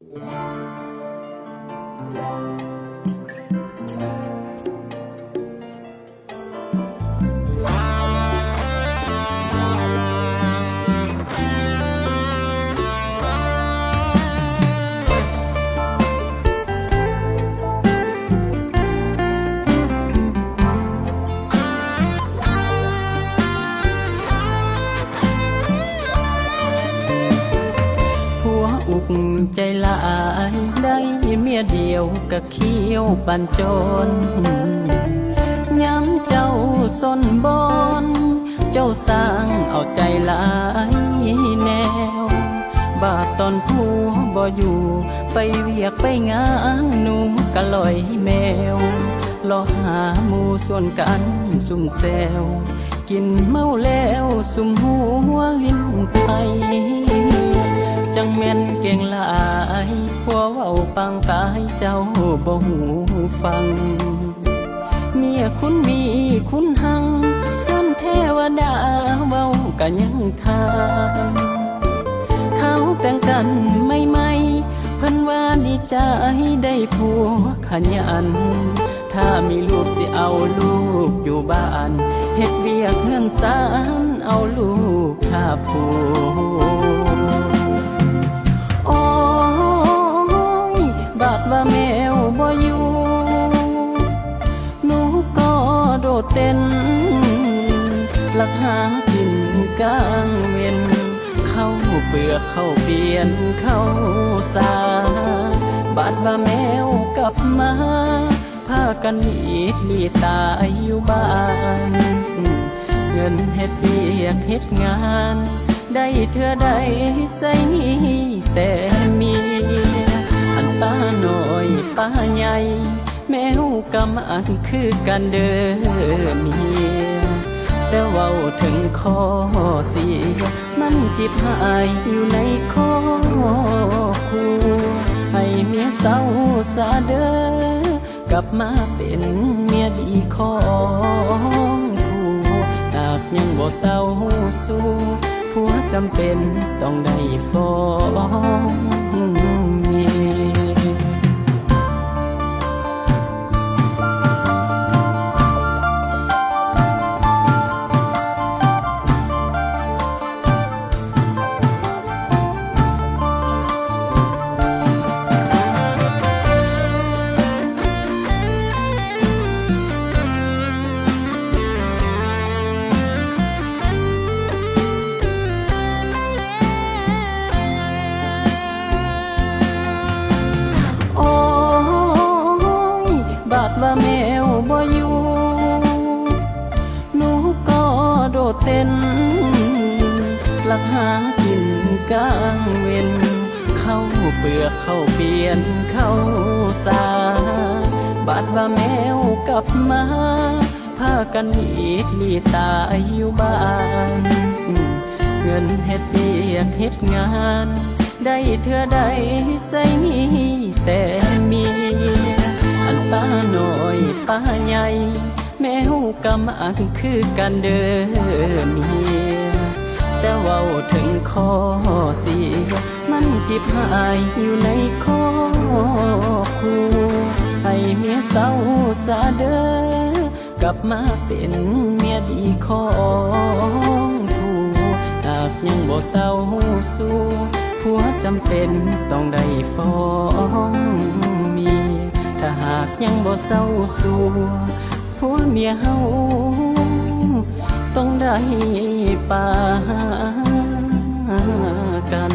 อุกใจลายได้เมียเดียวกะเขี้ยวปันจนย้ำเจ้าส้นบอนเจ้าสร้างเอาใจลายแนวบาดตอนผู้บ่อยู่ไปเวียกไปงานหนูกะลอยแมวรอหาหมู่ส่วนกันซุ่มแซวกินเมาแล้วซุ่มหัวลิ้นไทยจังแม่นเก่งหลายผัวเว้าปังกายเจ้าบ่หูฟังเมียคุณมีคุณหังส่วนเทวดาเว้ากันยังทางเขาแต่งกันไม่เพิ่นว่าดีใจได้ผัวขยันถ้ามีลูกสิเอาลูกอยู่บ้านเฮ็ดเวียกเฮือนศาลเอาลูกท่าผัวบาดว่าแมวบ่อยู่หนูก็โดดเต้นหลักหากินกลางเว้นเข้าเปลือกเข้าเปลี่ยนเข้าสาบาดว่าแมวกลับมาพากันหนีลีตายอยู่บ้านเงินเฮ็ดเวียกเฮ็ดงานได้เทื่อใดใส่แต่เมียอันป้าน้อยป้าใหญ่แมวกำอันคือกันเด้อเมียแต่เว้าถึงข้อเสียมันจิบหายอยู่ในข้อคู่ให้เมียเศร้าสาเด้อกลับมาเป็นเมียดีของผู้หากยังบ่เศร้าสู้ผัวจำเป็นต้องได้ฟ้องเมียว่าแมวบ่อยู่หนูก็โดดเต้นหลักหากินกลางเว้นเข้าเปลือกเข้าเปลี่ยนเข้าสาบาดว่าแมวกลับมาพากันหนีลีตายอยู่บ้านเงินเฮ็ดเวียกเฮ็ดงานได้เทื่อใดใส่แต่เมียอันป้าน้อยป้าใหญ่แมวกำอันคือกันเด้อเมียแต่เว้าถึงข้อเสียมันจิบหายอยู่ในข้อคู่ให้เมียเศร้าสาเด้อกลับมาเป็นเมียดีของผู้หากยังบ่เศร้าสู้ผัวจำเป็นต้องได้ฟ้องเมียถ้าหากยังบ่เศร้าสู้ผัวเมียเฮาต้องได้ปากัน